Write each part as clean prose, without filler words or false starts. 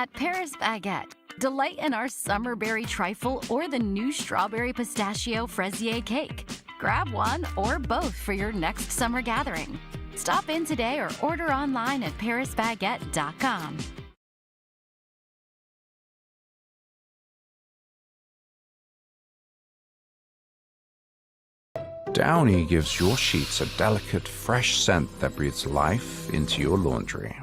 At Paris Baguette, delight in our summer berry trifle or the new strawberry pistachio fraisier cake. Grab one or both for your next summer gathering. Stop in today or order online at parisbaguette.com. Downy gives your sheets a delicate, fresh scent that breathes life into your laundry.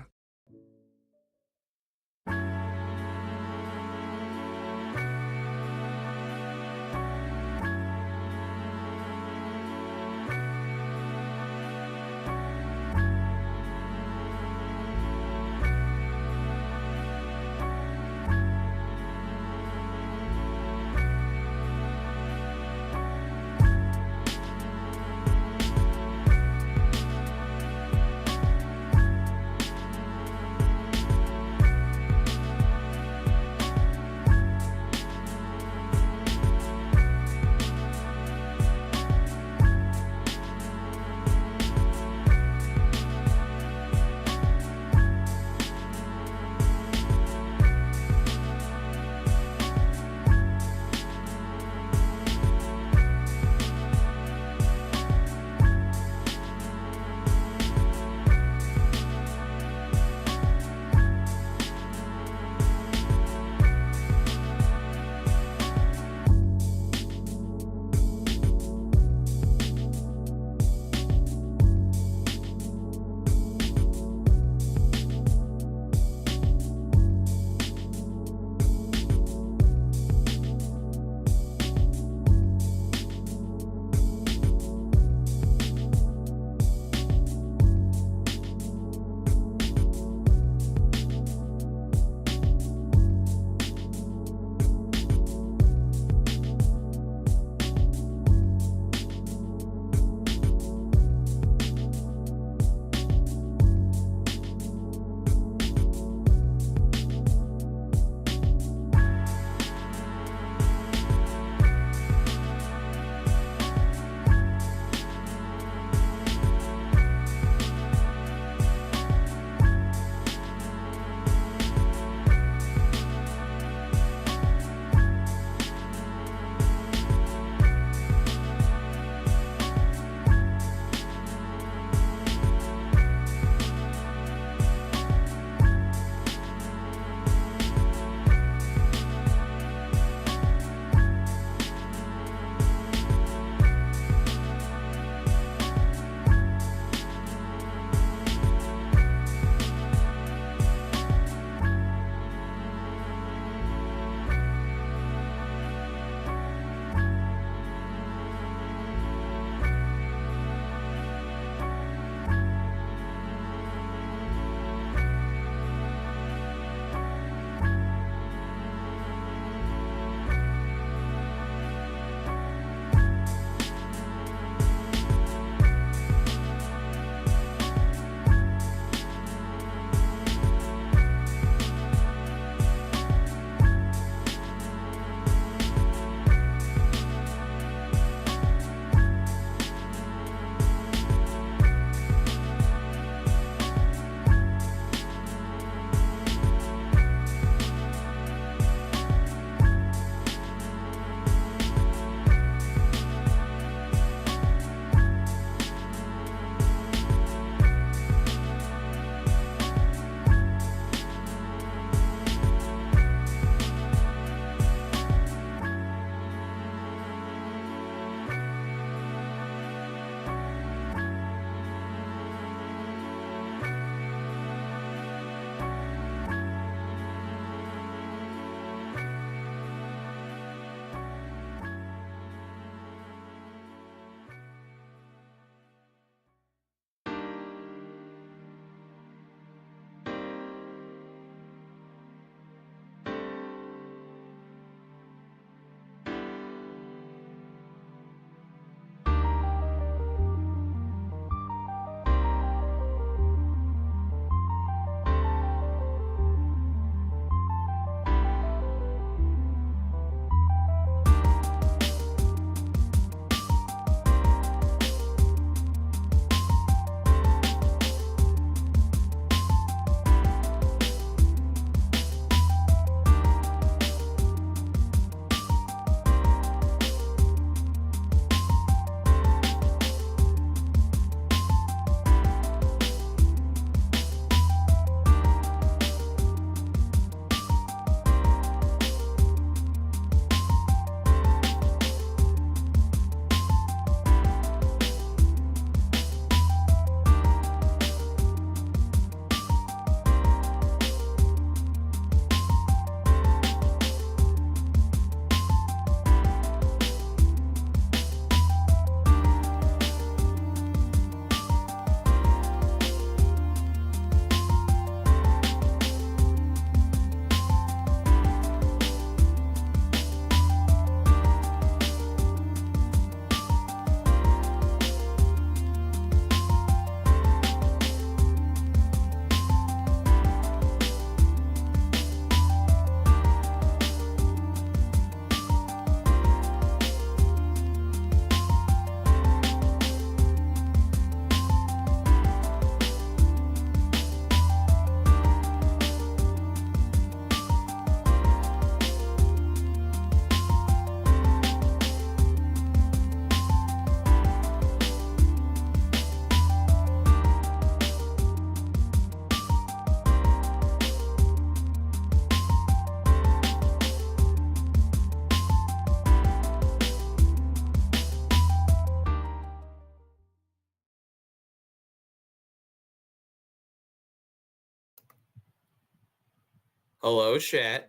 Hello, chat.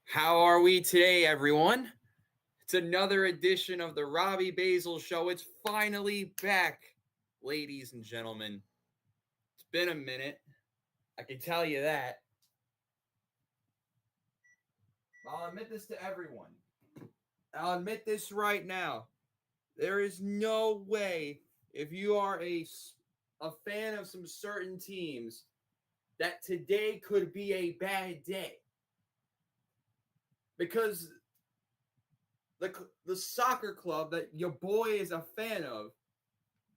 How are we today, everyone? It's another edition of the Robbie Basel Show. It's finally back, ladies and gentlemen. It's been a minute. I can tell you that. I'll admit this to everyone. I'll admit this right now. There is no way, if you are a fan of some certain teams, that today could be a bad day. Because the soccer club that your boy is a fan of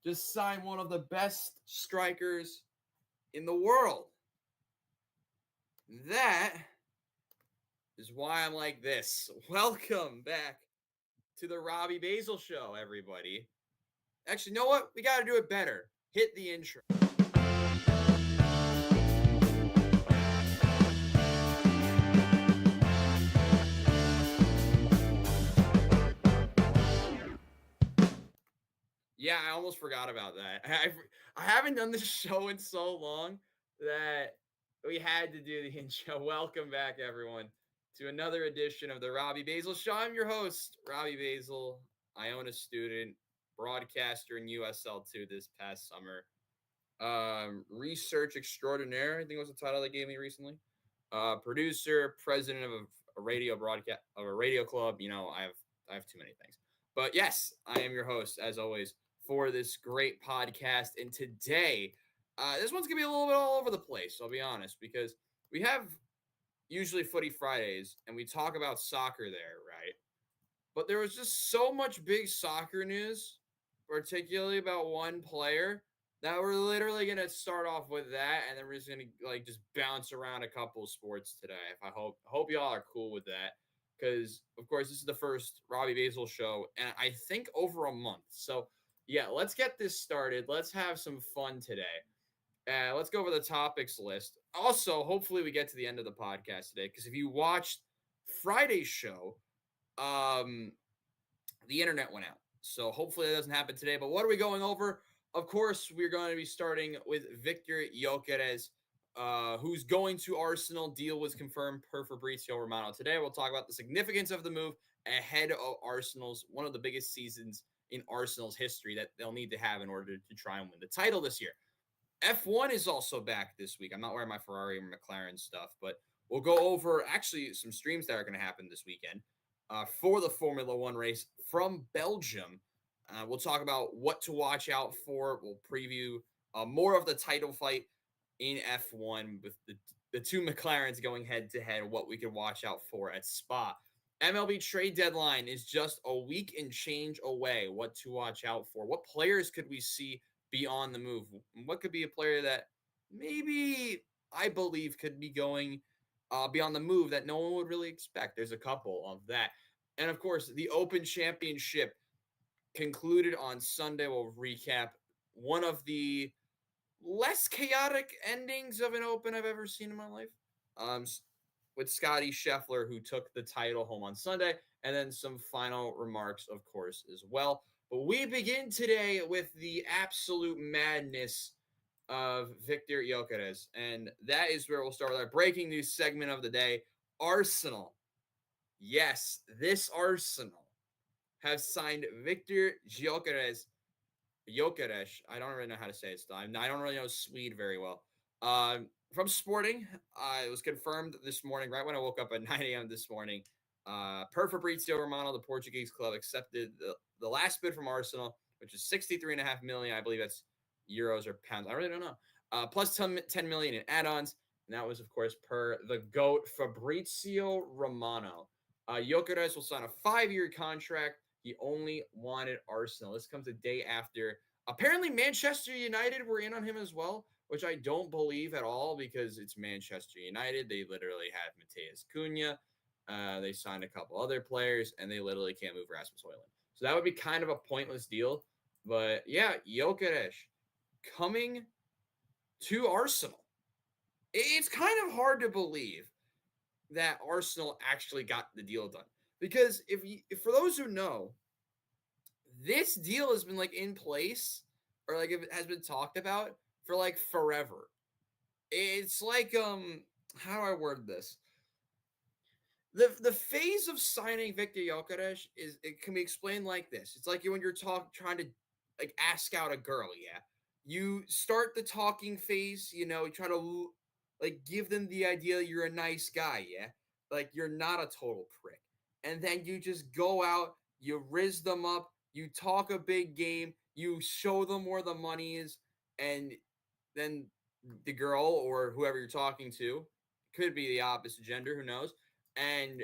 just signed one of the best strikers in the world. That is why I'm like this. Welcome back to the Robbie Basel Show, everybody. Actually, you know what? We got to do it better. Hit the intro. Yeah, I almost forgot about that. I haven't done this show in so long that we had to do the intro. Welcome back, everyone, to another edition of the Robbie Basel Show. I'm your host, Robbie Basel. I own a student, broadcaster in USL2 this past summer. Research extraordinaire, I think was the title they gave me recently. Producer, president of a radio broadcast, of a radio club. You know, I have too many things. But yes, I am your host, as always, for this great podcast. And today, this one's going to be a little bit all over the place, I'll be honest, because we have usually Footy Fridays, and we talk about soccer there, right? But there was just so much big soccer news, particularly about one player, that we're literally going to start off with that, and then we're just going to just bounce around a couple of sports today. I hope y'all are cool with that. Because, of course, this is the first Robbie Basel show, and I think over a month. So, yeah, let's get this started. Let's have some fun today. Let's go over the topics list. Also, hopefully we get to the end of the podcast today, because if you watched Friday's show, the internet went out. So hopefully that doesn't happen today. But what are we going over? Of course, we're going to be starting with Victor Gyökeres, who's going to Arsenal. Deal was confirmed per Fabrizio Romano today. We'll talk about the significance of the move ahead of Arsenal's one of the biggest seasons in Arsenal's history that they'll need to have in order to try and win the title this year. F1 is also back this week. I'm not wearing my Ferrari or McLaren stuff, but we'll go over actually some streams that are going to happen this weekend for the Formula One race from Belgium. We'll talk about what to watch out for. We'll preview more of the title fight in F1 with the two McLarens going head-to-head, what we can watch out for at Spa. MLB trade deadline is just a week and change away. What to watch out for. What players could we see be on the move? What could be a player that maybe I believe could be going be on the move that no one would really expect? There's a couple of that. And, of course, the Open Championship concluded on Sunday. We'll recap one of the less chaotic endings of an Open I've ever seen in my life. With Scotty Scheffler, who took the title home on Sunday, and then some final remarks, of course, as well. But we begin today with the absolute madness of Victor Gyökeres, and that is where we'll start with our breaking news segment of the day. Arsenal. Yes, this Arsenal have signed Victor Gyökeres. I don't really know how to say it still. I don't really know Swede very well. From Sporting, it was confirmed this morning, right when I woke up at 9 a.m. this morning. Per Fabrizio Romano, the Portuguese club accepted the last bid from Arsenal, which is 63.5 million. I believe that's euros or pounds. I really don't know. Plus 10 million in add-ons. And that was, of course, per the GOAT, Fabrizio Romano. Gyökeres will sign a 5-year contract. He only wanted Arsenal. This comes a day after. Apparently, Manchester United were in on him as well, which I don't believe at all because it's Manchester United. They literally have Matheus Cunha. They signed a couple other players, and they literally can't move Rasmus Højlund. So that would be kind of a pointless deal. But, yeah, Gyökeres coming to Arsenal. It's kind of hard to believe that Arsenal actually got the deal done. Because if for those who know, this deal has been in place, or it has been talked about for forever. It's how do I word this? The phase of signing Victor Jokic is it can be explained like this. It's like when you're trying to like ask out a girl, yeah. You start the talking phase, you know, you try to like give them the idea you're a nice guy, yeah. Like you're not a total prick. And then you just go out, you riz them up, you talk a big game, you show them where the money is, and then the girl or whoever you're talking to could be the opposite gender, who knows, and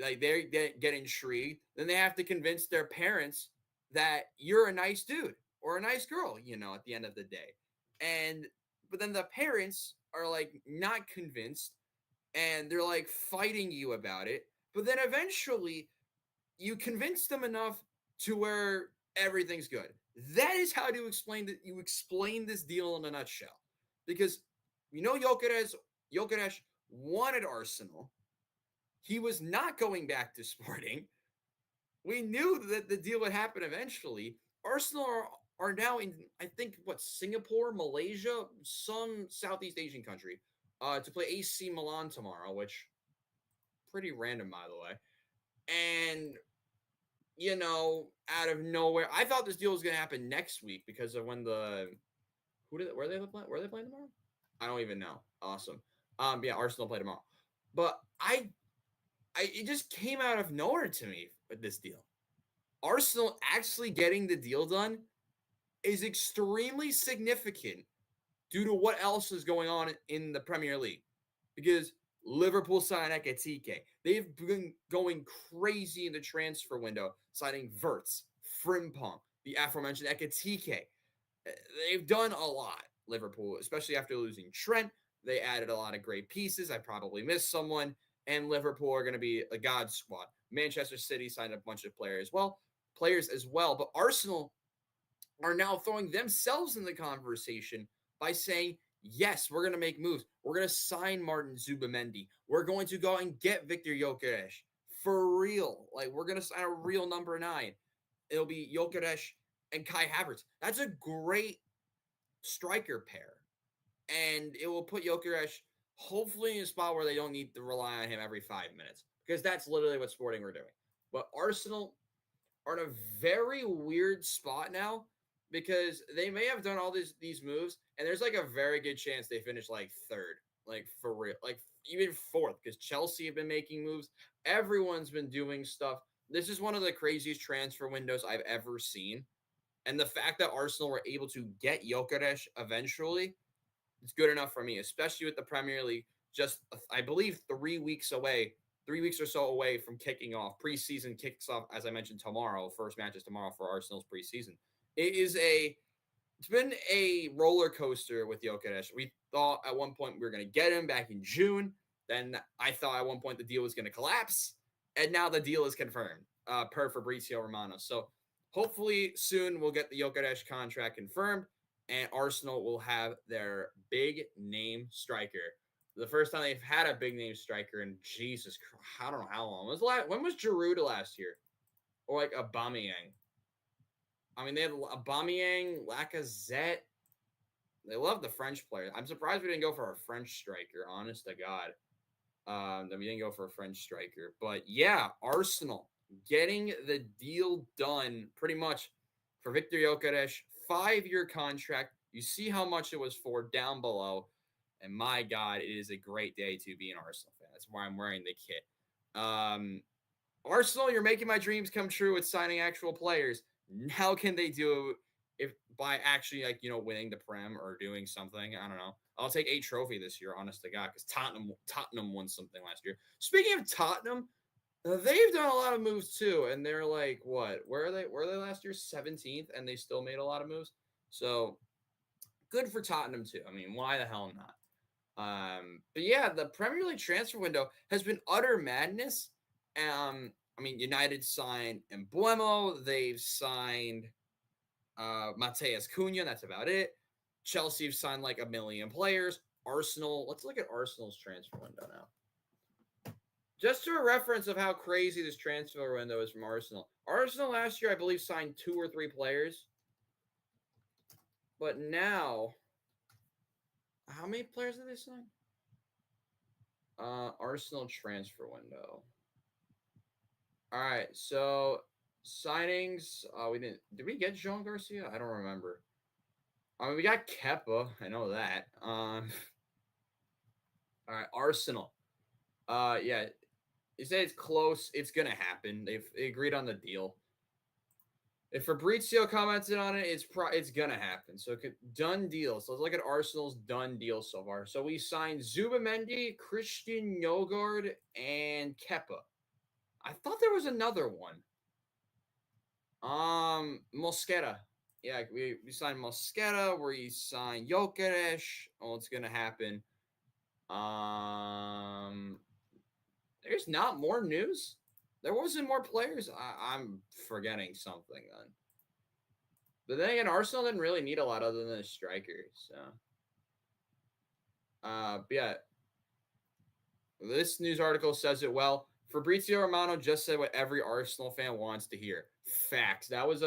like they get intrigued, then they have to convince their parents that you're a nice dude or a nice girl, you know, at the end of the day. And but then the parents are like not convinced and they're like fighting you about it. But then eventually you convince them enough to where everything's good. That is how to explain that you explain this deal in a nutshell. Because you know Jokic wanted Arsenal. He was not going back to Sporting. We knew that the deal would happen eventually. Arsenal are now in, I think, what, Singapore, Malaysia, some Southeast Asian country, to play AC Milan tomorrow, which pretty random, by the way. And you know, out of nowhere, I thought this deal was going to happen next week because of when where are they playing tomorrow? I don't even know. Awesome. Yeah, Arsenal play tomorrow, but it just came out of nowhere to me with this deal. Arsenal actually getting the deal done is extremely significant due to what else is going on in the Premier League. Because Liverpool signed Ekitike. They've been going crazy in the transfer window, signing Verts, Frimpong, the aforementioned Ekitike. They've done a lot, Liverpool, especially after losing Trent. They added a lot of great pieces. I probably missed someone. And Liverpool are going to be a god squad. Manchester City signed a bunch of players as well. But Arsenal are now throwing themselves in the conversation by saying, yes, we're going to make moves. We're going to sign Martin Zubimendi. We're going to go and get Victor Jokic for real. Like, we're going to sign a real number 9. It'll be Jokic and Kai Havertz. That's a great striker pair. And it will put Jokic hopefully in a spot where they don't need to rely on him every 5 minutes, because that's literally what Sporting were doing. But Arsenal are in a very weird spot now because they may have done all these moves, and there's like a very good chance they finish like third, like for real, like even fourth, because Chelsea have been making moves. Everyone's been doing stuff. This is one of the craziest transfer windows I've ever seen. And the fact that Arsenal were able to get Jokic eventually, it's good enough for me, especially with the Premier League just, I believe, 3 weeks away, 3 weeks or so away from kicking off. Preseason kicks off, as I mentioned, tomorrow. First match is tomorrow for Arsenal's preseason. It's been a roller coaster with Jokic. We thought at one point we were going to get him back in June. Then I thought at one point the deal was going to collapse. And now the deal is confirmed, per Fabrizio Romano. So hopefully soon we'll get the Jokic contract confirmed, and Arsenal will have their big name striker. The first time they've had a big name striker in Jesus Christ, I don't know how long. When was Giroud last year? Or like Aubameyang? I mean, they had Aubameyang, Lacazette. They love the French players. I'm surprised we didn't go for a French striker, honest to God. That we didn't go for a French striker. But yeah, Arsenal getting the deal done pretty much for Victor Jokic. 5-year contract. You see how much it was for down below. And my God, it is a great day to be an Arsenal fan. That's why I'm wearing the kit. Arsenal, you're making my dreams come true with signing actual players. How can they do if by actually winning the Prem or doing something? I don't know. I'll take a trophy this year, honest to God, because Tottenham won something last year. Speaking of Tottenham, they've done a lot of moves too, and they're like, what? Where are they? Were they last year? 17th, and they still made a lot of moves. So good for Tottenham too. I mean, why the hell not? But yeah, the Premier League transfer window has been utter madness. I mean, United signed Embuemo. They've signed Mateus Cunha. That's about it. Chelsea have signed like 1 million players. Arsenal. Let's look at Arsenal's transfer window now. Just to a reference of how crazy this transfer window is from Arsenal. Arsenal last year, I believe, signed 2 or 3 players. But now, how many players did they sign? Arsenal transfer window. All right, so signings. We didn't. Did we get Jean Garcia? I don't remember. I mean, we got Kepa. I know that. All right, Arsenal. Yeah, you say it's close. It's gonna happen. They agreed on the deal. If Fabrizio commented on it, it's gonna happen. So done deal. So let's look at Arsenal's done deal so far. So we signed Zubamendi, Christian Yogard, and Kepa. I thought there was another one. Mosquera. Yeah, we signed Mosquera. We signed Jokeres. Oh, it's gonna happen. There's not more news. There wasn't more players. I'm forgetting something then. But then again, Arsenal didn't really need a lot other than a striker. So, but yeah, this news article says it well. Fabrizio Romano just said what every Arsenal fan wants to hear. Facts. That was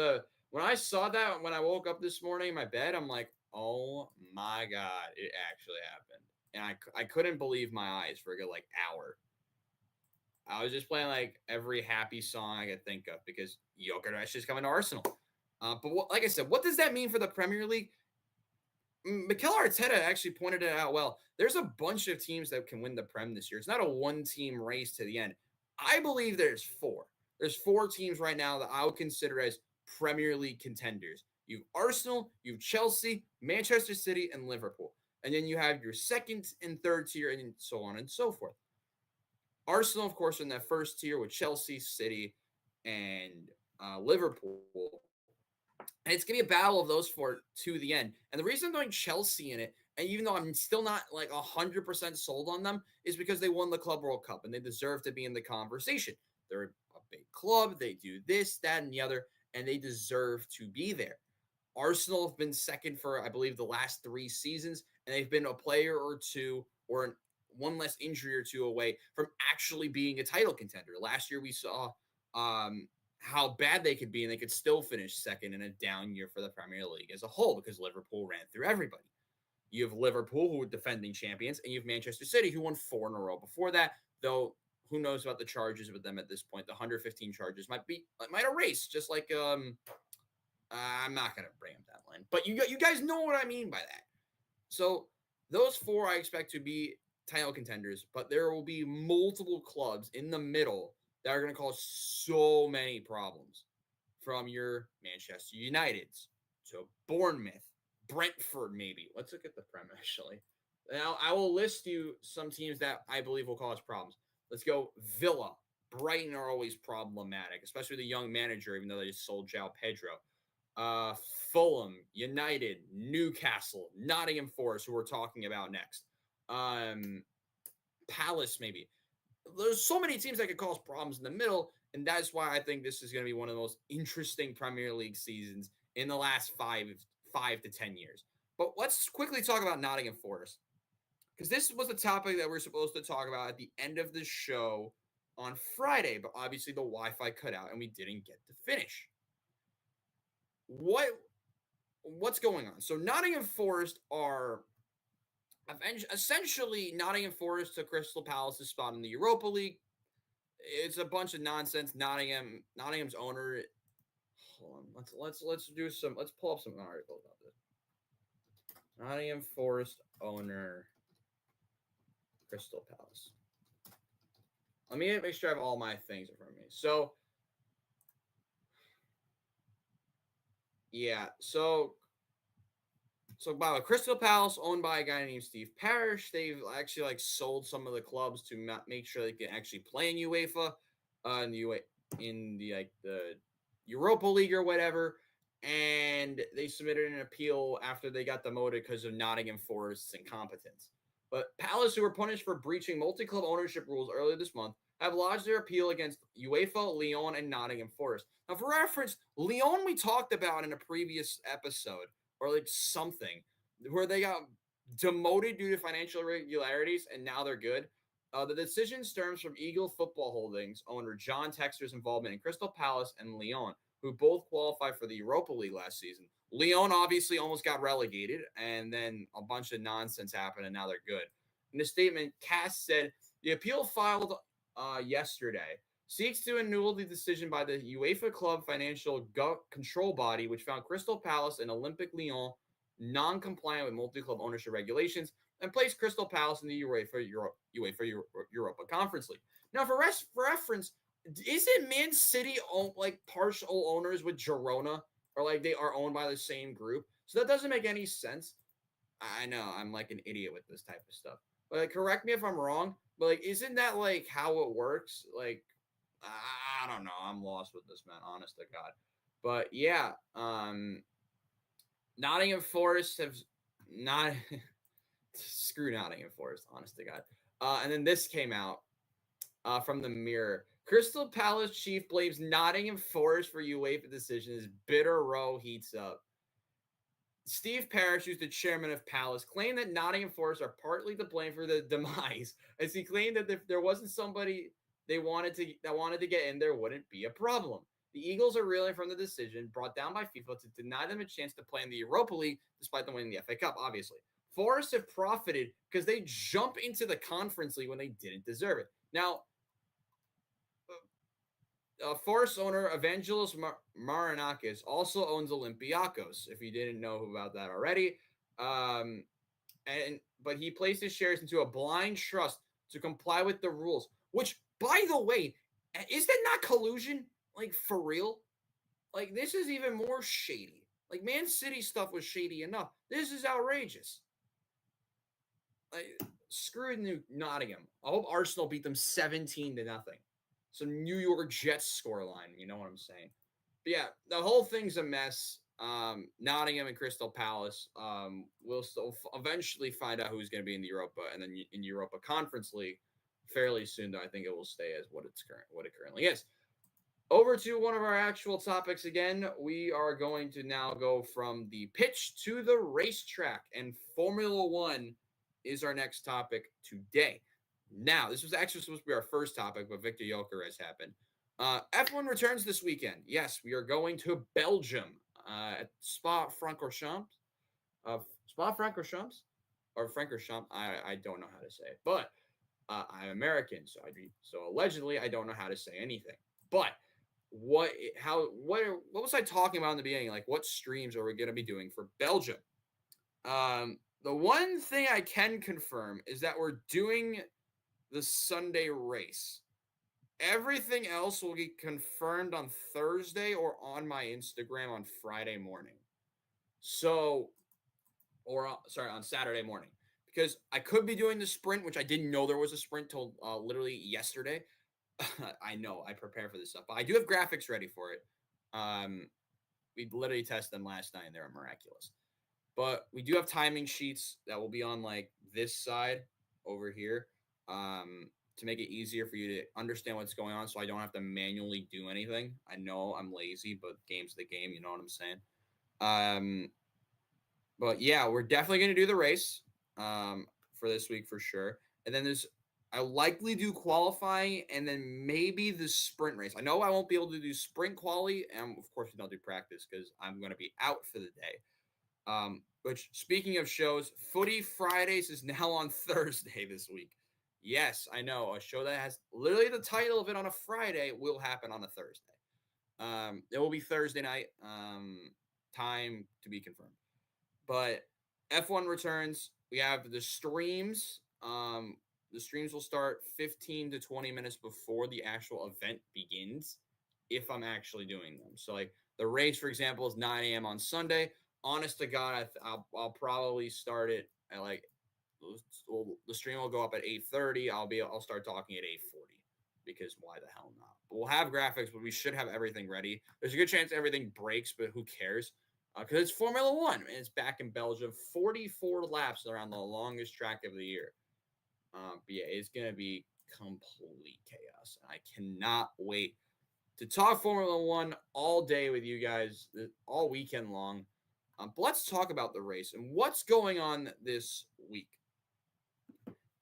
when I saw that when I woke up this morning in my bed, I'm like, oh my God, it actually happened. And I couldn't believe my eyes for a good like hour. I was just playing like every happy song I could think of because Jokeres is coming to Arsenal. But like I said, what does that mean for the Premier League? Mikel Arteta actually pointed it out well. There's a bunch of teams that can win the Prem this year. It's not a one-team race to the end. I believe there's four. There's four teams right now that I would consider as Premier League contenders. You have Arsenal, you have Chelsea, Manchester City, and Liverpool. And then you have your second and third tier, and so on and so forth. Arsenal, of course, are in that first tier with Chelsea, City, and Liverpool. And it's going to be a battle of those four to the end. And the reason I'm throwing Chelsea in it, and even though I'm still not like 100% sold on them, is because they won the Club World Cup and they deserve to be in the conversation. They're a big club. They do this, that, and the other, and they deserve to be there. Arsenal have been second for, I believe, the last 3 seasons, and they've been a player or two or one less injury or two away from actually being a title contender. Last year we saw how bad they could be, and they could still finish second in a down year for the Premier League as a whole because Liverpool ran through everybody. You have Liverpool, who were defending champions, and you have Manchester City, who won 4 in a row before that, though who knows about the charges with them at this point. The 115 charges might erase, just like I'm not going to bring up that line. But you guys know what I mean by that. So those 4 I expect to be title contenders, but there will be multiple clubs in the middle that are going to cause so many problems, from your Manchester Uniteds to Bournemouth, Brentford maybe. Let's look at the Prem, actually. Now, I will list you some teams that I believe will cause problems. Let's go Villa. Brighton are always problematic, especially the young manager, even though they just sold João Pedro. Fulham, United, Newcastle, Nottingham Forest, who we're talking about next. Palace, maybe. There's so many teams that could cause problems in the middle, and that's why I think this is going to be one of the most interesting Premier League seasons in the last 5 to 10 years. But let's quickly talk about Nottingham Forest, because this was a topic that we're supposed to talk about at the end of the show on Friday, but obviously the Wi-Fi cut out and we didn't get to finish. What's going on? So Nottingham Forest are essentially Nottingham Forest to Crystal Palace's spot in the Europa League. It's a bunch of nonsense. Nottingham's owner. Hold on. Let's pull up some articles about this. Nottingham Forest owner, Crystal Palace. Let me make sure I have all my things in front of me. So, yeah. So by the way, Crystal Palace, owned by a guy named Steve Parish. They've actually sold some of the clubs to make sure they can actually play in UEFA, in the Europa League or whatever. And they submitted an appeal after they got demoted because of Nottingham Forest's incompetence. But Palace, who were punished for breaching multi-club ownership rules earlier this month, have lodged their appeal against UEFA, Lyon, and Nottingham Forest. Now, for reference, Lyon we talked about in a previous episode, or something, where they got demoted due to financial irregularities, and now they're good. The decision stems from Eagle Football Holdings owner John Textor's involvement in Crystal Palace and Lyon, who both qualified for the Europa League last season. Lyon obviously almost got relegated, and then a bunch of nonsense happened, and now they're good. In the statement, Cass said, The appeal filed yesterday seeks to annul the decision by the UEFA Club Financial Control Body, which found Crystal Palace and Olympique Lyon non-compliant with multi-club ownership regulations and placed Crystal Palace in the UEFA Europa Conference League. Now, for reference, isn't Man City like partial owners with Girona, or like they are owned by the same group? So that doesn't make any sense. I know I'm like an idiot with this type of stuff, but like, correct me if I'm wrong. But like, isn't that like how it works? Like, I don't know. I'm lost with this, man. Honest to God. But yeah, Nottingham Forest have not screw Nottingham Forest. Honest to God. And then this came out from the Mirror. Crystal Palace chief blames Nottingham Forest for UEFA decision as bitter row heats up. Steve Parish, who's the chairman of Palace, claimed that Nottingham Forest are partly to blame for the demise, as he claimed that if there wasn't somebody that wanted to get in, there wouldn't be a problem. The Eagles are reeling from the decision brought down by FIFA to deny them a chance to play in the Europa League, despite them winning the FA Cup, obviously. Forest have profited because they jump into the Conference League when they didn't deserve it. Now, Forest owner Evangelos Marinakis also owns Olympiacos, if you didn't know about that already. But he placed his shares into a blind trust to comply with the rules, which, by the way, is that not collusion? Like, for real? Like, this is even more shady. Like, Man City stuff was shady enough. This is outrageous. Like, screw Nottingham. I hope Arsenal beat them 17-0. Some New York Jets scoreline, you know what I'm saying? But yeah, the whole thing's a mess. Nottingham and Crystal Palace. We'll still eventually find out who's going to be in the Europa and then in Europa Conference League fairly soon. Though I think it will stay as what it currently is. Over to one of our actual topics again. We are going to now go from the pitch to the racetrack, and Formula One is our next topic today. Now, this was actually supposed to be our first topic, but Victor Joker has happened. F1 returns this weekend. Yes, we are going to Belgium at Spa-Francorchamps. Spa-Francorchamps? Or Francorchamps? I don't know how to say it. But I'm American, so allegedly I don't know how to say anything. But what was I talking about in the beginning? Like, what streams are we going to be doing for Belgium? The one thing I can confirm is that we're doing the Sunday race. Everything else will get confirmed on Thursday or on my Instagram on Friday morning. On Saturday morning. Because I could be doing the sprint, which I didn't know there was a sprint till literally yesterday. I know, I prepare for this stuff. But I do have graphics ready for it. We literally tested them last night and they were miraculous. But we do have timing sheets that will be on like this side over here. To make it easier for you to understand what's going on so I don't have to manually do anything. I know I'm lazy, but game's the game, you know what I'm saying? But yeah, we're definitely going to do the race for this week for sure. And then I'll likely do qualifying and then maybe the sprint race. I know I won't be able to do sprint quali, and of course we don't do practice because I'm going to be out for the day. Which, speaking of shows, Footy Fridays is now on Thursday this week. Yes, I know. A show that has literally the title of it on a Friday will happen on a Thursday. It will be Thursday night. Time to be confirmed. But F1 returns. We have the streams. The streams will start 15 to 20 minutes before the actual event begins, if I'm actually doing them. So, like, the race, for example, is 9 a.m. on Sunday. Honest to God, I'll probably start it at like the stream will go up at 8:30. I'll start talking at 8:40 because why the hell not? But we'll have graphics, but we should have everything ready. There's a good chance everything breaks, but who cares? Because it's Formula One and it's back in Belgium. 44 laps around the longest track of the year. But yeah, it's gonna be complete chaos. I cannot wait to talk Formula One all day with you guys, all weekend long. But let's talk about the race and what's going on this week.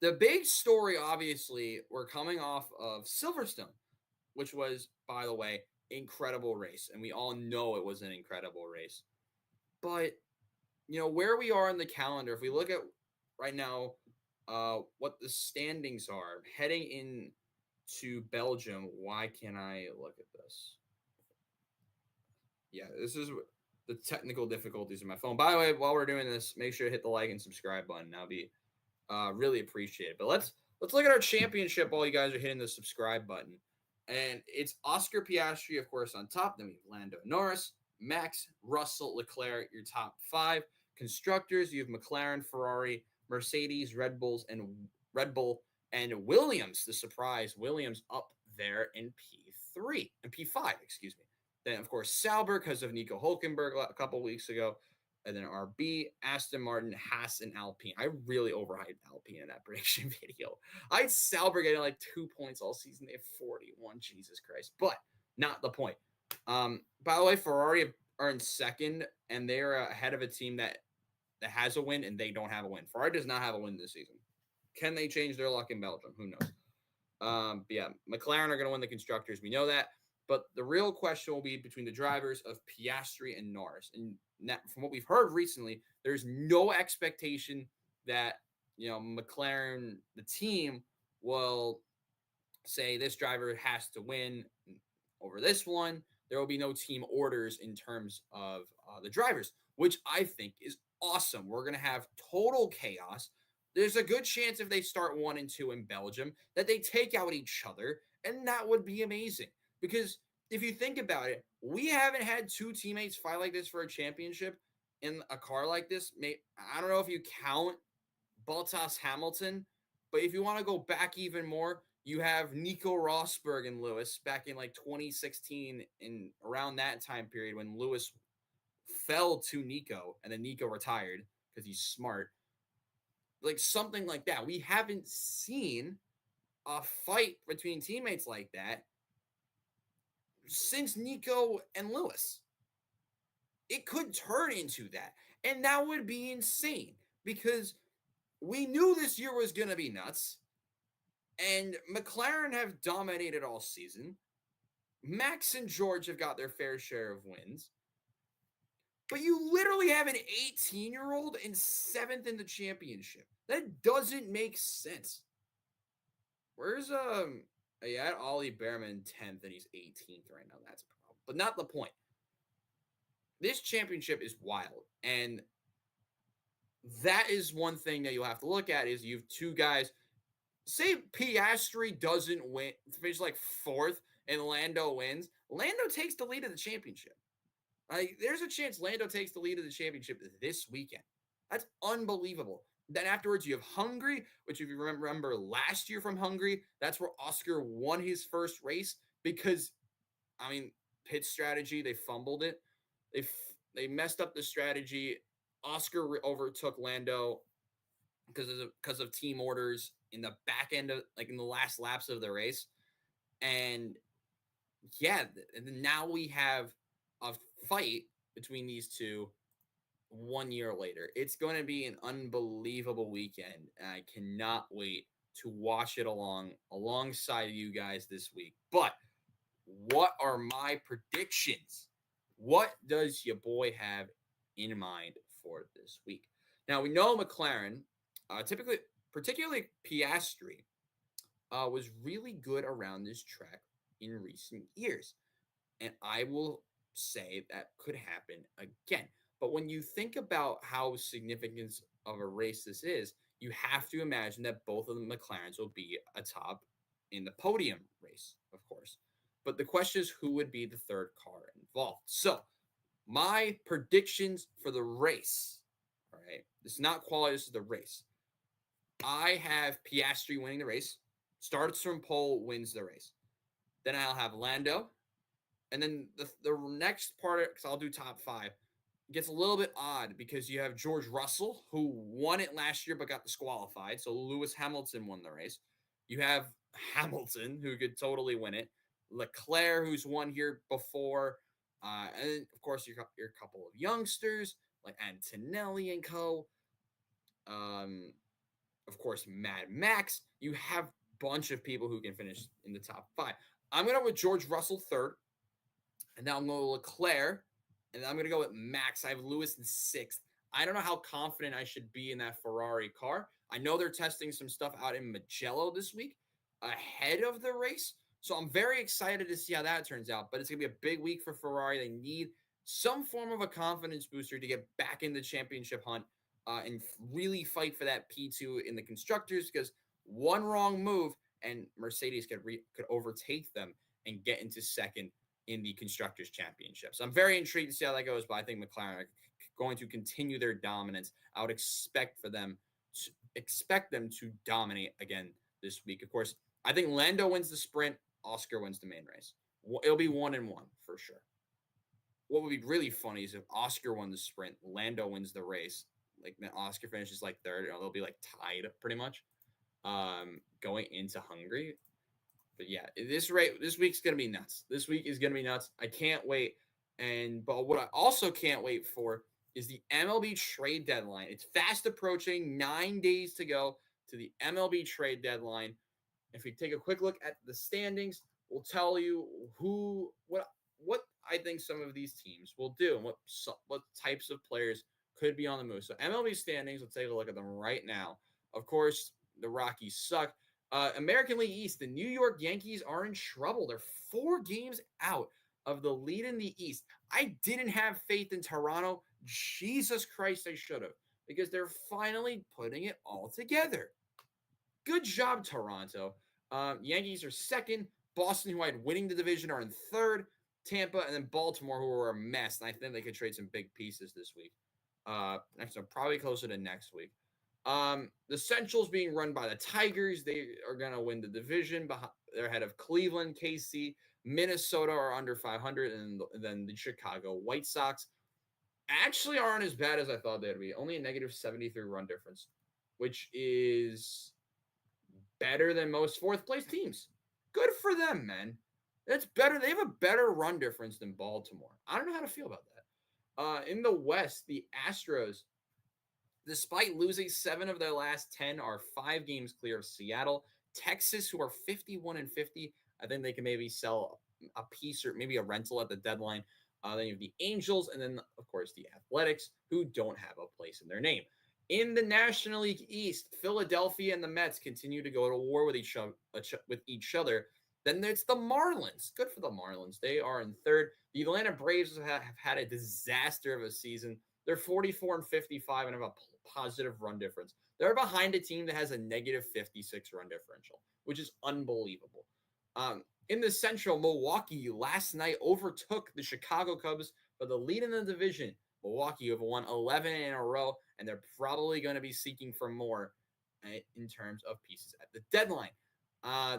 The big story, obviously, we're coming off of Silverstone, which was, by the way, incredible race. And we all know it was an incredible race. But, you know, where we are in the calendar, if we look at right now, what the standings are heading into Belgium. Why can't I look at this? Yeah, this is the technical difficulties of my phone. By the way, while we're doing this, make sure to hit the like and subscribe button. That'll be really appreciated. But let's look at our championship while you guys are hitting the subscribe button. And it's Oscar Piastri, of course, on top. Then we have Lando Norris, Max, Russell, Leclerc, your top 5. Constructors, you have McLaren, Ferrari, Mercedes, Red Bull, and Williams. The surprise, Williams up there in P3 and P5, excuse me. Then, of course, Sauber because of Nico Hulkenberg a couple weeks ago. And then RB, Aston Martin, Haas, and Alpine. I really overhyped Alpine in that prediction video. I had Sauber getting like 2 points all season. They have 41. Jesus Christ. But not the point. By the way, Ferrari are in second, and they're ahead of a team that has a win, and they don't have a win. Ferrari does not have a win this season. Can they change their luck in Belgium? Who knows? But yeah, McLaren are going to win the constructors. We know that. But the real question will be between the drivers of Piastri and Norris. And from what we've heard recently, there's no expectation that, McLaren, the team, will say this driver has to win over this one. There will be no team orders in terms of the drivers, which I think is awesome. We're going to have total chaos. There's a good chance if they start 1 and 2 in Belgium that they take out each other, and that would be amazing. Because if you think about it, we haven't had 2 teammates fight like this for a championship in a car like this. I don't know if you count Bottas Hamilton, but if you want to go back even more, you have Nico Rosberg and Lewis back in like 2016 and around that time period when Lewis fell to Nico and then Nico retired because he's smart. Like something like that. We haven't seen a fight between teammates like that since Nico and Lewis. It could turn into that. And that would be insane because we knew this year was going to be nuts. And McLaren have dominated all season. Max and George have got their fair share of wins. But you literally have an 18-year-old in 7th in the championship. That doesn't make sense. Where's I had Ollie Behrman 10th and he's 18th right now. That's a problem. But not the point. This championship is wild. And that is one thing that you'll have to look at is you have 2 guys. Say Piastri doesn't win, finish like 4th, and Lando wins. Lando takes the lead of the championship. There's a chance Lando takes the lead of the championship this weekend. That's unbelievable. Then afterwards, you have Hungary, which if you remember last year from Hungary, that's where Oscar won his first race because, pit strategy, they fumbled it. They messed up the strategy. Oscar overtook Lando because of team orders in the back end of, like in the last laps of the race. And yeah, and now we have a fight between these 2 1 year later. It's going to be an unbelievable weekend. And I cannot wait to watch it alongside you guys this week. But what are my predictions? What does your boy have in mind for this week? Now, we know McLaren, particularly Piastri, was really good around this track in recent years. And I will say that could happen again. But when you think about how significant of a race this is, you have to imagine that both of the McLarens will be atop in the podium race, of course. But the question is who would be the 3rd car involved. So my predictions for the race, all right, this is not quality, this is the race. I have Piastri winning the race, starts from pole, wins the race. Then I'll have Lando. And then the next part, because I'll do top 5, gets a little bit odd because you have George Russell, who won it last year but got disqualified. So Lewis Hamilton won the race. You have Hamilton, who could totally win it. Leclerc, who's won here before. And then, of course, your couple of youngsters like Antonelli and co. Of course, Mad Max. You have a bunch of people who can finish in the top 5. I'm going to go with George Russell 3rd. And now I'm going to Leclerc. And I'm going to go with Max. I have Lewis in 6th. I don't know how confident I should be in that Ferrari car. I know they're testing some stuff out in Mugello this week ahead of the race. So I'm very excited to see how that turns out. But it's going to be a big week for Ferrari. They need some form of a confidence booster to get back in the championship hunt and really fight for that P2 in the constructors, because one wrong move and Mercedes could overtake them and get into second in the constructors championship. So I'm very intrigued to see how that goes, but I think McLaren are going to continue their dominance. I would expect them to dominate again this week. Of course, I think Lando wins the sprint, Oscar wins the main race. It'll be 1-1 for sure. What would be really funny is if Oscar won the sprint, Lando wins the race, like then Oscar finishes like third, they'll be like tied pretty much going into Hungary. But yeah, this week's gonna be nuts. This week is gonna be nuts. I can't wait. But what I also can't wait for is the MLB trade deadline. It's fast approaching, 9 days to go to the MLB trade deadline. If we take a quick look at the standings, we'll tell you what I think some of these teams will do and what types of players could be on the move. So MLB standings, let's take a look at them right now. Of course, the Rockies suck. American League East, the New York Yankees are in trouble. They're 4 games out of the lead in the East. I didn't have faith in Toronto. Jesus Christ, I should have, because they're finally putting it all together. Good job, Toronto. Yankees are second. Boston, who I had winning the division, are in third. Tampa, and then Baltimore, who are a mess. And I think they could trade some big pieces this week. So probably closer to next week. The Central's being run by the Tigers. They are going to win the division. They're ahead of Cleveland, KC, Minnesota are under 500, and then the Chicago White Sox actually aren't as bad as I thought they'd be. Only a negative 73 run difference, which is better than most fourth place teams. Good for them, man. That's better. They have a better run difference than Baltimore. I don't know how to feel about that. In the West, the Astros, despite losing 7 of their last 10, are 5 games clear of Seattle. Texas, who are 51-50, I think they can maybe sell a piece or maybe a rental at the deadline. Then you have the Angels, and then, of course, the Athletics, who don't have a place in their name. In the National League East, Philadelphia and the Mets continue to go to war with each other. Then it's the Marlins. Good for the Marlins. They are in third. The Atlanta Braves have had a disaster of a season. They're 44-55 and have a positive run difference. They're behind a team that has a negative 56 run differential, which is unbelievable. In the Central, Milwaukee last night overtook the Chicago Cubs for the lead in the division. Milwaukee have won 11 in a row, and they're probably going to be seeking for more in terms of pieces at the deadline.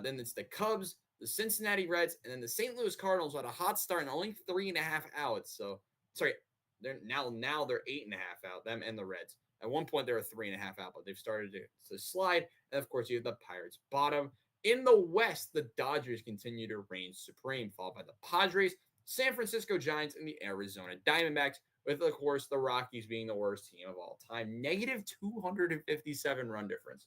Then it's the Cubs, the Cincinnati Reds, and then the St. Louis Cardinals had a hot start and only 3.5 outs. So, sorry, they're now they're 8.5 out, them and the Reds. At one point, they were 3.5 out, but they've started to slide. And, of course, you have the Pirates bottom. In the West, the Dodgers continue to reign supreme, followed by the Padres, San Francisco Giants, and the Arizona Diamondbacks, with, of course, the Rockies being the worst team of all time. Negative 257 run difference.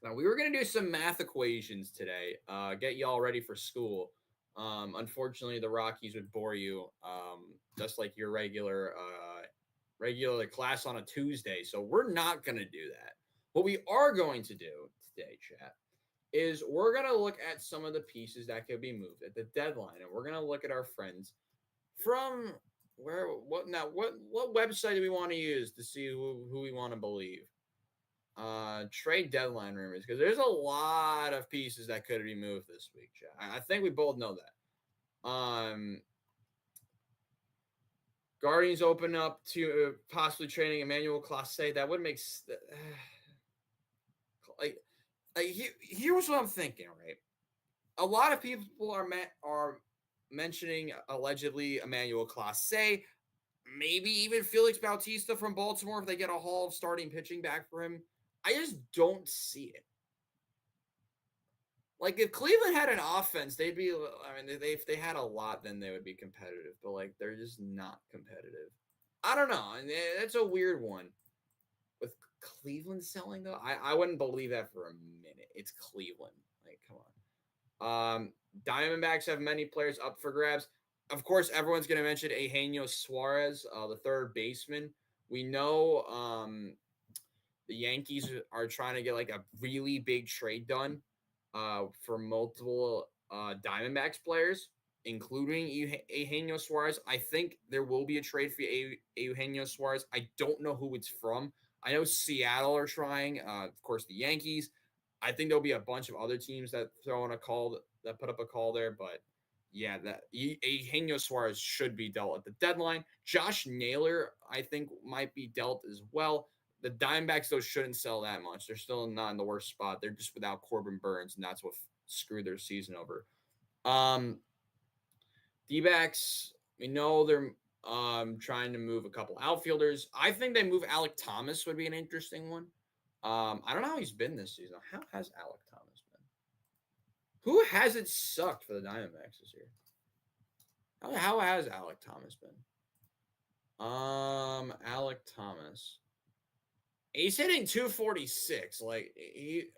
Now, we were going to do some math equations today, get y'all ready for school. Unfortunately, the Rockies would bore you, just like your regular class on a Tuesday. So we're not going to do that. What we are going to do today, chat, is we're going to look at some of the pieces that could be moved at the deadline. And we're going to look at our friends from what website do we want to use to see who we want to believe? Trade deadline rumors, because there's a lot of pieces that could be moved this week, chat. I think we both know that. Guardians open up to possibly trading Emmanuel Clase. That would make here's what I'm thinking, right? A lot of people are mentioning allegedly Emmanuel Clase, maybe even Felix Bautista from Baltimore if they get a haul of starting pitching back for him. I just don't see it. Like, if Cleveland had an offense, they'd be, if they had a lot, then they would be competitive. But, like, they're just not competitive. I don't know. And that's a weird one. With Cleveland selling, though, I wouldn't believe that for a minute. It's Cleveland. Like, come on. Diamondbacks have many players up for grabs. Of course, everyone's going to mention Eugenio Suarez, the third baseman. We know the Yankees are trying to get like a really big trade done for multiple Diamondbacks players, including Eugenio Suarez. I think there will be a trade for Eugenio Suarez. I don't know who it's from. I know Seattle are trying. Of course, the Yankees. I think there'll be a bunch of other teams that throw in a call that put up a call there, but yeah, that Eugenio Suarez should be dealt at the deadline. Josh Naylor, I think, might be dealt as well. The Diamondbacks, though, shouldn't sell that much. They're still not in the worst spot. They're just without Corbin Burns, and that's what screwed their season over. D-backs, we know they're trying to move a couple outfielders. I think they move Alec Thomas would be an interesting one. I don't know how he's been this season. How has Alec Thomas been? Who hasn't sucked for the Diamondbacks this year? How has Alec Thomas been? Alec Thomas. He's hitting 246. Like he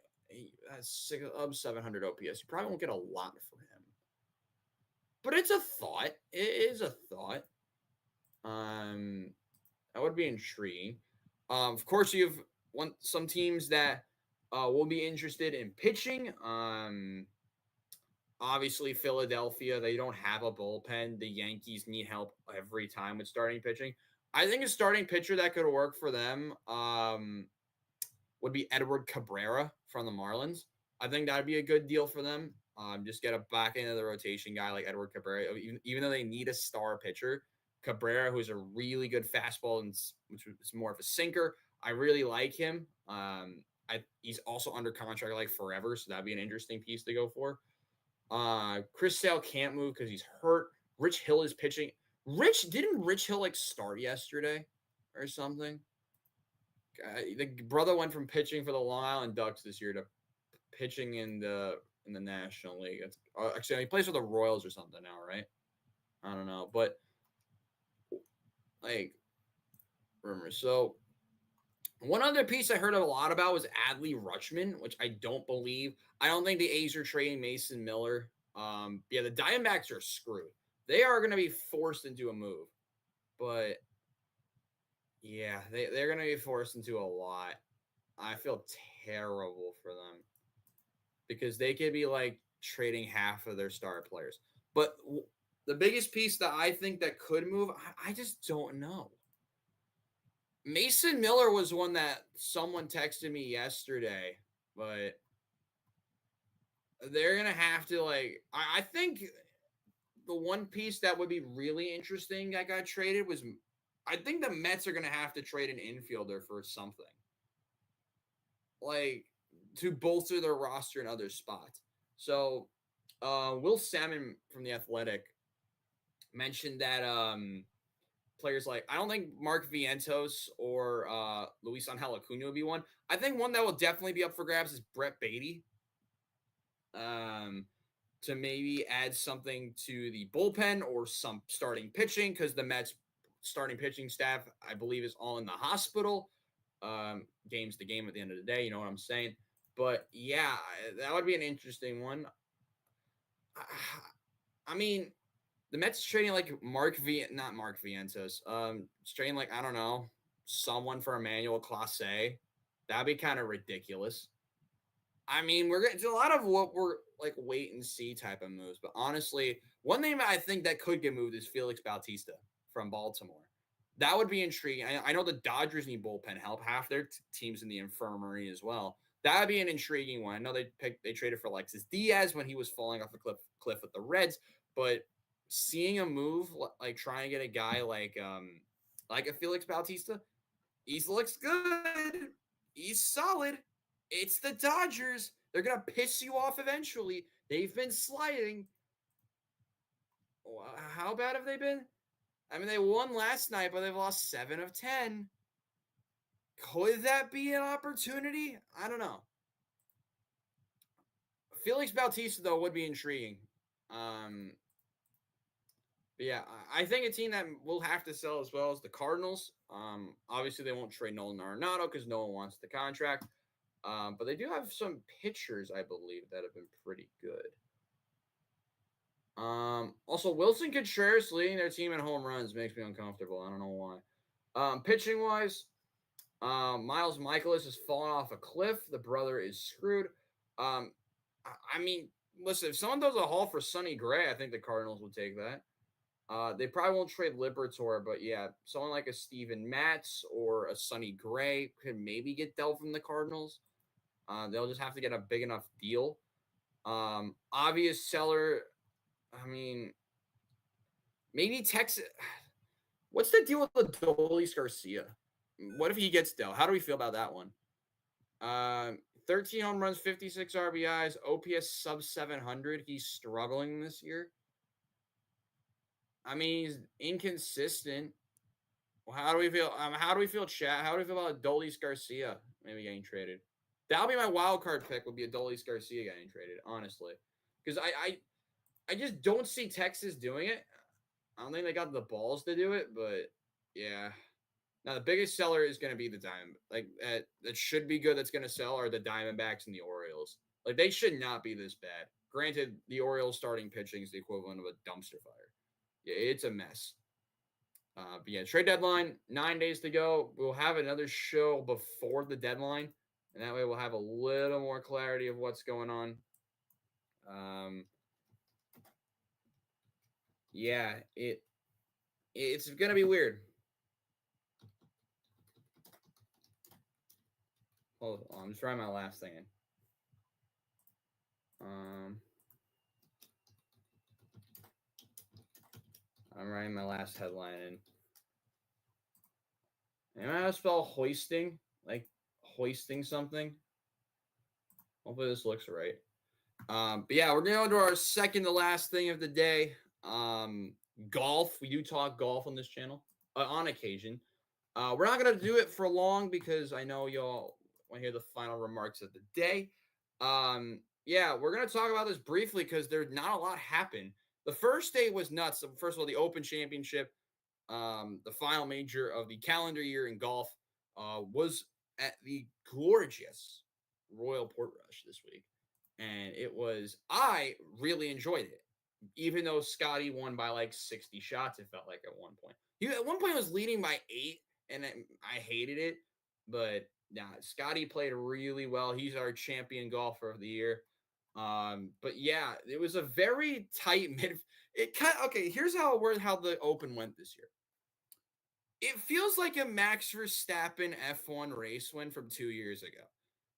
has 700 OPS. You probably won't get a lot for him, but it's a thought. It is a thought. That would be intriguing. Of course, you have some teams that will be interested in pitching. Obviously, Philadelphia, they don't have a bullpen. The Yankees need help every time with starting pitching. I think a starting pitcher that could work for them would be Edward Cabrera from the Marlins. I think that'd be a good deal for them. Just get a back end of the rotation guy like Edward Cabrera. Even though they need a star pitcher, Cabrera, who's a really good fastball and which is more of a sinker, I really like him. He's also under contract like forever, so that'd be an interesting piece to go for. Chris Sale can't move because he's hurt. Rich Hill is pitching. Didn't Rich Hill like start yesterday or something? The brother went from pitching for the Long Island Ducks this year to pitching in the National League. Actually, he plays for the Royals or something now, right? I don't know, but like rumors. So one other piece I heard a lot about was Adley Rutschman, which I don't believe. I don't think the A's are trading Mason Miller. Yeah, the Diamondbacks are screwed. They are going to be forced into a move, but yeah, they're going to be forced into a lot. I feel terrible for them because they could be like trading half of their star players. But the biggest piece that I think that could move, I just don't know. Mason Miller was one that someone texted me yesterday, but they're going to have to like, I think the one piece that would be really interesting that got traded was, I think the Mets are going to have to trade an infielder for something. Like, to bolster their roster in other spots. So, Will Salmon from The Athletic mentioned that players like, I don't think Mark Vientos or Luis Angel Acuna would be one. I think one that will definitely be up for grabs is Brett Beatty. To maybe add something to the bullpen or some starting pitching, because the Mets starting pitching staff, I believe, is all in the hospital. Game's the game at the end of the day, you know what I'm saying? But yeah, that would be an interesting one. I mean, the Mets trading like not Mark Vientos. It's trading like, I don't know, someone for Emmanuel Clase. That'd be kind of ridiculous. I mean, we're getting to a lot of what we're like wait and see type of moves. But honestly, one thing I think that could get moved is Felix Bautista from Baltimore. That would be intriguing. I know the Dodgers need bullpen help. Half their teams in the infirmary as well. That would be an intriguing one. I know they traded for Alexis Diaz when he was falling off the cliff with the Reds. But seeing a move like trying to get a guy like a Felix Bautista, he looks good. He's solid. It's the Dodgers. They're going to piss you off eventually. They've been sliding. How bad have they been? I mean, they won last night, but they've lost 7 of 10. Could that be an opportunity? I don't know. Felix Bautista, though, would be intriguing. But yeah, I think a team that will have to sell as well as the Cardinals. Obviously, they won't trade Nolan Arenado because no one wants the contract. But they do have some pitchers, I believe, that have been pretty good. Also, Wilson Contreras leading their team in home runs makes me uncomfortable. I don't know why. Pitching-wise, Miles Michaelis has fallen off a cliff. The brother is screwed. I mean, listen, if someone does a haul for Sonny Gray, I think the Cardinals would take that. They probably won't trade Liberatore, but yeah, someone like a Steven Matz or a Sonny Gray could maybe get dealt from the Cardinals. They'll just have to get a big enough deal. Obvious seller, I mean, maybe Texas. What's the deal with Adolis Garcia? What if he gets dealt? How do we feel about that one? 13 home runs, 56 RBIs, OPS sub 700. He's struggling this year. I mean, he's inconsistent. Well, how do we feel? How do we feel, chat? How do we feel about Adolis Garcia maybe getting traded? That'll be my wild card pick. Would be Adolis Garcia getting traded, honestly, because I just don't see Texas doing it. I don't think they got the balls to do it, but yeah. Now the biggest seller is going to be the Diamond. Like that should be good. That's going to sell are the Diamondbacks and the Orioles. Like they should not be this bad. Granted, the Orioles starting pitching is the equivalent of a dumpster fire. Yeah, it's a mess. But yeah, trade deadline, 9 days to go. We'll have another show before the deadline, and that way we'll have a little more clarity of what's going on. Yeah, it's gonna be weird. Hold on, I'm just writing my last thing in. I'm writing my last headline in. Am I gonna spell hoisting? Like hoisting something? Hopefully this looks right. But yeah, we're going to our second to last thing of the day. Golf. We do talk golf on this channel on occasion. We're not going to do it for long because I know y'all want to hear the final remarks of the day. Yeah, we're going to talk about this briefly because there's not a lot happened. The first day was nuts. First of all, the Open Championship, the final major of the calendar year in golf, was at the gorgeous Royal Portrush this week. And I really enjoyed it. Even though Scotty won by like 60 shots, it felt like at one point. He at one point was leading by 8, and I hated it. But Scotty played really well. He's our champion golfer of the year. But yeah, it was a very tight mid. Here's how the Open went this year. It feels like a Max Verstappen F1 race win from 2 years ago.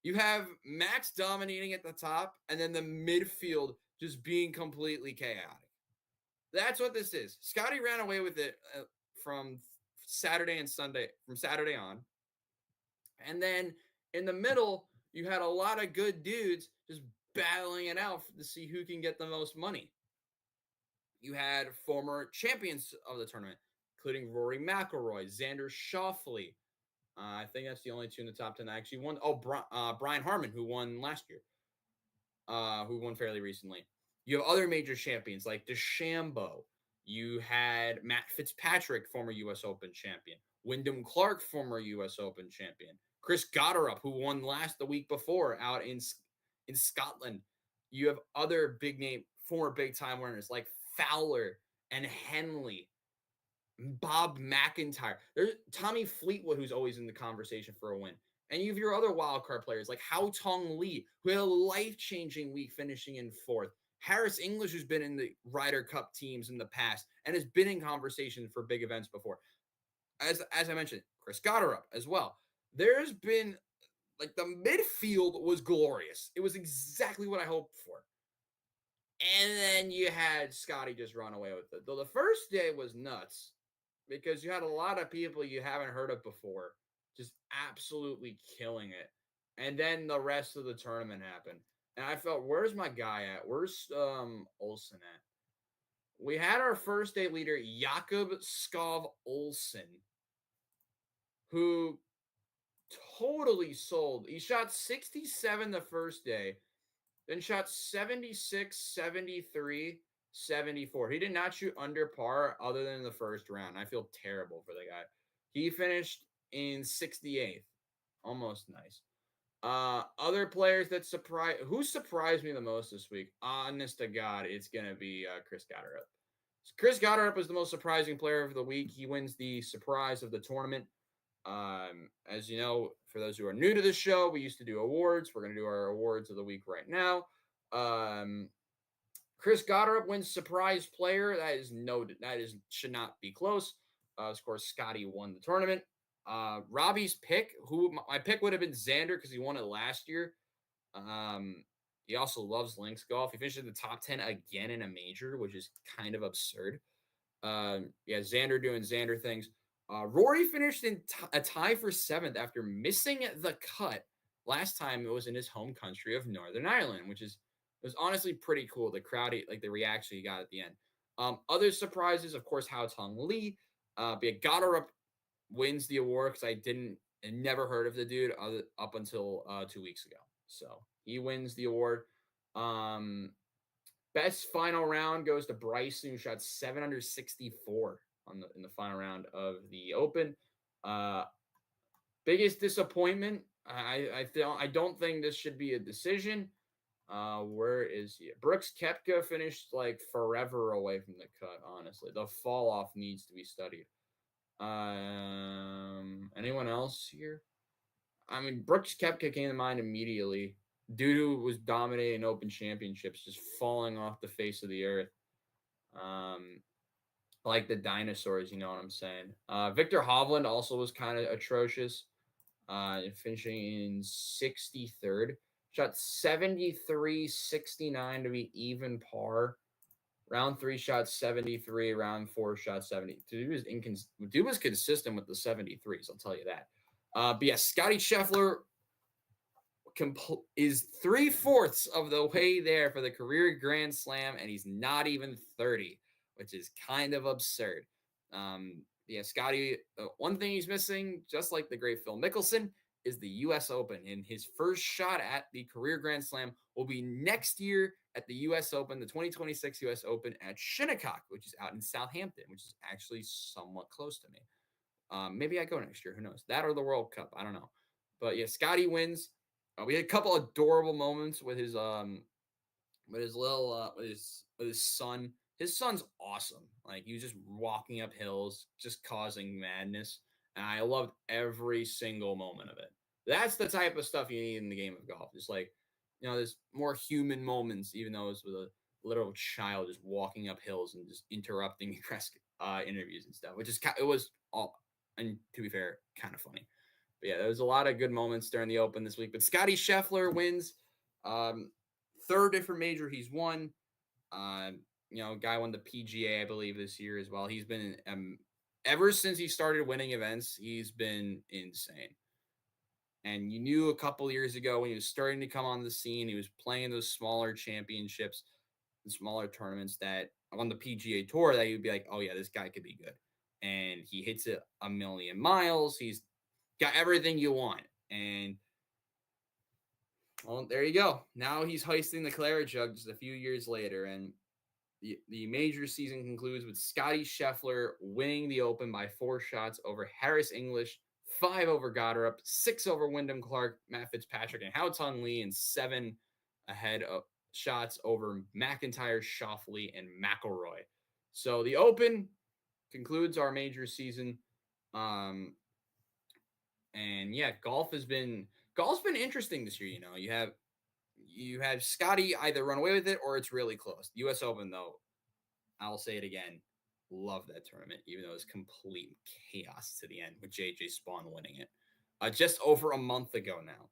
You have Max dominating at the top, and then the midfield just being completely chaotic. That's what this is. Scotty ran away with it from Saturday and Sunday, from Saturday on. And then in the middle, you had a lot of good dudes just battling it out to see who can get the most money. You had former champions of the tournament, including Rory McIlroy, Xander Schauffele. I think that's the only two in the top 10 that actually won. Oh, Brian Harmon, who won last year, who won fairly recently. You have other major champions like DeChambeau. You had Matt Fitzpatrick, former U.S. Open champion. Wyndham Clark, former U.S. Open champion. Chris Gotterup, who won the week before out in Scotland. You have other former big-time winners like Fowler and Henley. Bob McIntyre. There's Tommy Fleetwood, who's always in the conversation for a win. And you have your other wildcard players like Hao Tong Lee, who had a life-changing week finishing in 4th. Harris English, who's been in the Ryder Cup teams in the past and has been in conversation for big events before. As I mentioned, Chris Gotterup as well. There's been, like, the midfield was glorious. It was exactly what I hoped for. And then you had Scotty just run away with it. Though the first day was nuts, because you had a lot of people you haven't heard of before just absolutely killing it. And then the rest of the tournament happened. And I felt, where's my guy at? Where's Olsen at? We had our first day leader, Jakob Skov Olsen, who totally sold. He shot 67 the first day, then shot 76, 73, 74. He did not shoot under par other than the first round. I feel terrible for the guy. He finished in 68th. Almost nice. Other players that surprised me the most this week, honest to God, it's going to be Chris Gotterup. Chris Gotterup was the most surprising player of the week. He wins the surprise of the tournament. As you know, for those who are new to the show, we used to do awards. We're going to do our awards of the week right now. Chris Goddard wins surprise player. That should not be close. Of course, Scotty won the tournament. Robbie's pick, who my pick would have been Xander because he won it last year. He also loves links golf. He finished in the top 10 again in a major, which is kind of absurd. Yeah, Xander doing Xander things. Rory finished in a tie for 7th after missing the cut. Last time it was in his home country of Northern Ireland, which is it was honestly pretty cool. The crowd, like the reaction he got at the end. Other surprises, of course, Hao Tong Lee. But Goddard wins the award because I never heard of the dude up until 2 weeks ago. So he wins the award. Best final round goes to Bryson, who shot 764 in the final round of the Open. Biggest disappointment. I don't think this should be a decision. Where is he? Brooks Koepka finished like forever away from the cut. Honestly, the fall off needs to be studied. Anyone else here? I mean, Brooks Koepka came to mind immediately. Dude who was dominating Open Championships, just falling off the face of the earth. Like the dinosaurs, you know what I'm saying? Victor Hovland also was kind of atrocious. Finishing in 63rd. Shot 73-69 to be even par. Round 3 shot 73. Round 4 shot 70. Dude was consistent with the 73s, I'll tell you that. But yeah, Scotty Scheffler is 3/4 of the way there for the career Grand Slam, and he's not even 30, which is kind of absurd. Yeah, Scotty, one thing he's missing, just like the great Phil Mickelson, is the U.S. Open. And his first shot at the career Grand Slam will be next year at the U.S. Open, the 2026 U.S. Open at Shinnecock, which is out in Southampton, which is actually somewhat close to me. Maybe I go next year. Who knows? That or the World Cup. I don't know. But yeah, Scotty wins. We had a couple adorable moments with his son. His son's awesome. Like he was just walking up hills, just causing madness. And I loved every single moment of it. That's the type of stuff you need in the game of golf. Just like, there's more human moments, even though it's with a literal child just walking up hills and just interrupting interviews and stuff, it was all, and to be fair, kind of funny. But yeah, there was a lot of good moments during the Open this week. But Scotty Scheffler wins. 3rd different major he's won. Guy won the PGA, I believe, this year as well. He's been ever since he started winning events, he's been insane. And you knew a couple years ago when he was starting to come on the scene, he was playing those smaller championships, the smaller tournaments that on the PGA Tour that you'd be like, oh yeah, this guy could be good. And he hits it a million miles. He's got everything you want. And well, there you go. Now he's hoisting the claret jug just a few years later. And the major season concludes with Scotty Scheffler winning the Open by 4 shots over Harris English, 5 over Goddard, 6 over Wyndham Clark, Matt Fitzpatrick, and Hao Tong Lee, and 7 ahead of shots over McIntyre, Schauffele, and McIlroy. So the Open concludes our major season. And yeah, golf's been interesting this year. You have Scotty either run away with it or it's really close. The U.S. Open, though, I'll say it again, love that tournament, even though it was complete chaos to the end with J.J. Spawn winning it just over a month ago now.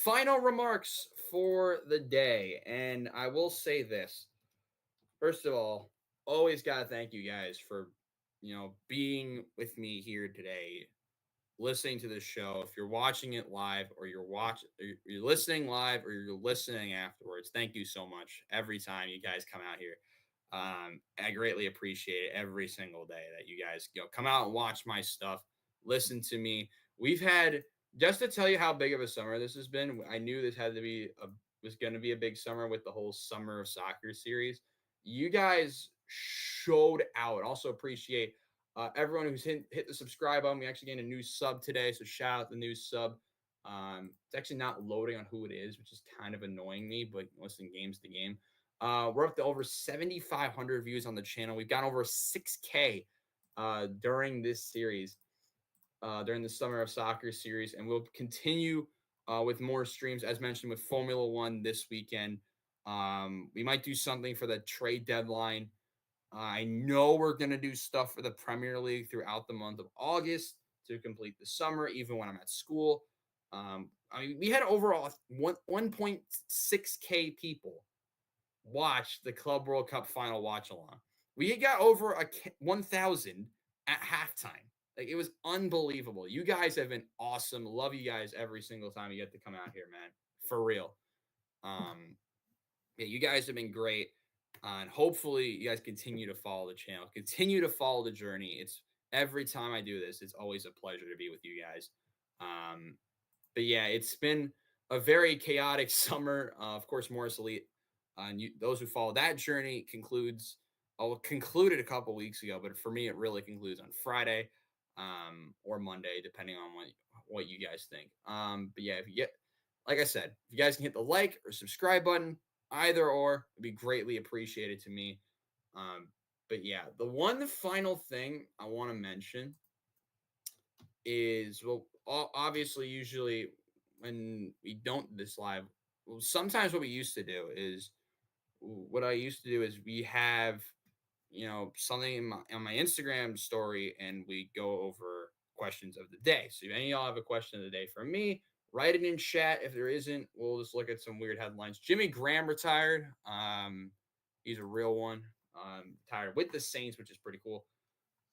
Final remarks for the day, and I will say this. First of all, always got to thank you guys for, being with me here today, listening to this show. If you're watching it live or you're listening live or you're listening afterwards, thank you so much. Every time you guys come out here, I greatly appreciate it every single day that you guys come out and watch my stuff, listen to me. We've had, just to tell you how big of a summer this has been, I knew this was going to be a big summer with the whole Summer of Soccer series. You guys showed out. Also appreciate everyone who's hit the subscribe button. We actually gained a new sub today, so shout out the new sub. It's actually not loading on who it is, which is kind of annoying me, but listen, game's the game. We're up to over 7,500 views on the channel. We've got over 6K during this series. during the Summer of Soccer series, and we'll continue with more streams, as mentioned, with Formula One this weekend. We might do something for the trade deadline. I know we're going to do stuff for the Premier League throughout the month of August to complete the summer, even when I'm at school. I mean, we had overall 1.6K people watch the Club World Cup final watch along. We got over 1,000 at halftime. Like, it was unbelievable. You guys have been awesome. Love you guys every single time you get to come out here, man. For real. Yeah, you guys have been great. And hopefully you guys continue to follow the channel, continue to follow the journey. It's every time I do this, it's always a pleasure to be with you guys. But yeah, it's been a very chaotic summer. Of course, Morris Elite, and those who follow that journey concluded a couple weeks ago, but for me, it really concludes on Friday or Monday, depending on what you guys think. But yeah, like I said, if you guys can hit the like or subscribe button, either or, would be greatly appreciated to me. But yeah, the one final thing I want to mention is, well, obviously, usually when we don't do this live, well, sometimes what we used to do is, we have, something on my Instagram story, and we go over questions of the day. So if any of y'all have a question of the day for me, write it in chat. If there isn't, we'll just look at some weird headlines. Jimmy Graham retired. He's a real one. Retired with the Saints, which is pretty cool.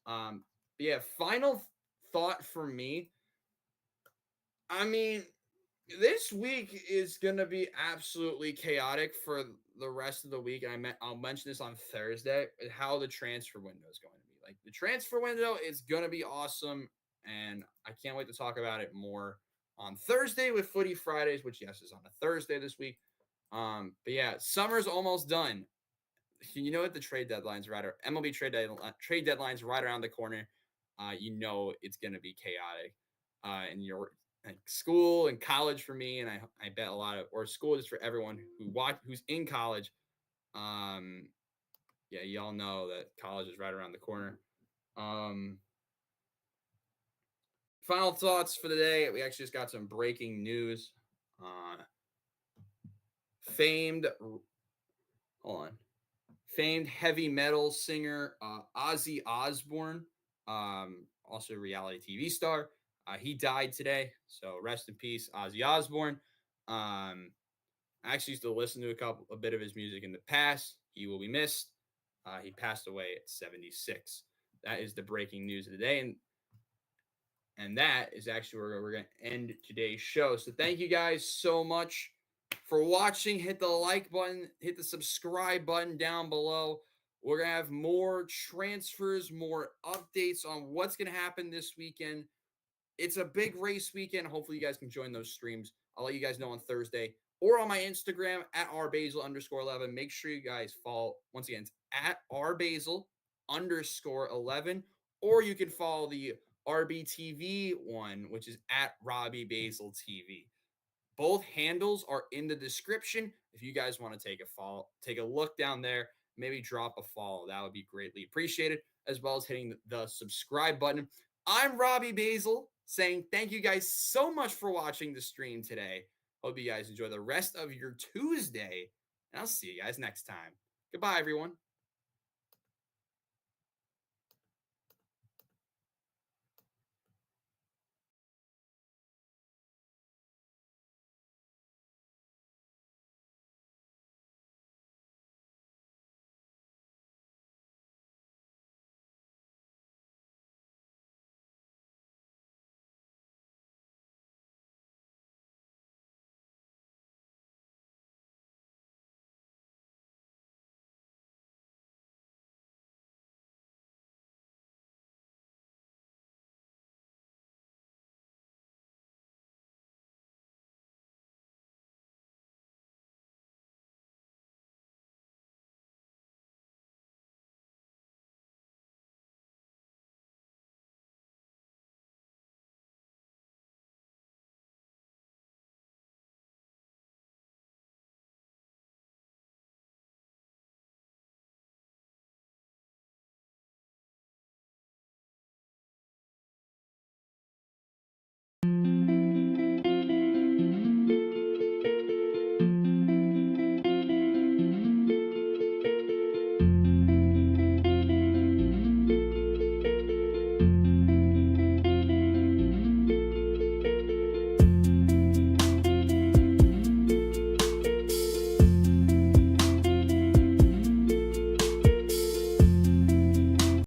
But yeah, final thought for me. I mean, this week is going to be absolutely chaotic for the rest of the week. And I'll mention this on Thursday, how the transfer window is going to be. Like, the transfer window is going to be awesome, and I can't wait to talk about it more on Thursday with Footy Fridays, which, yes, is on a Thursday this week. But yeah, summer's almost done. You know what, the trade deadline's MLB trade deadline's right around the corner. It's going to be chaotic in your school and college for me, and I bet a lot of, or school just for everyone who's in college. Yeah, y'all know that college is right around the corner. Final thoughts for the day. We actually just got some breaking news. Famed heavy metal singer Ozzy Osbourne, also a reality TV star. He died today, so rest in peace, Ozzy Osbourne. I actually used to listen to a bit of his music in the past. He will be missed. He passed away at 76. That is the breaking news of the day, and that is actually where we're going to end today's show. So thank you guys so much for watching. Hit the like button, hit the subscribe button down below. We're going to have more transfers, more updates on what's going to happen this weekend. It's a big race weekend. Hopefully you guys can join those streams. I'll let you guys know on Thursday or on my Instagram at @rbasel_11. Make sure you guys follow. Once again, it's at @rbasel_11, or you can follow the RBTV one, which is at Robbie Basel TV. Both handles are in the description. If you guys want to take a look down there, maybe drop a follow. That would be greatly appreciated, as well as hitting the subscribe button. I'm Robbie Basel, saying thank you guys so much for watching the stream today. Hope you guys enjoy the rest of your Tuesday, and I'll see you guys next time. Goodbye, everyone.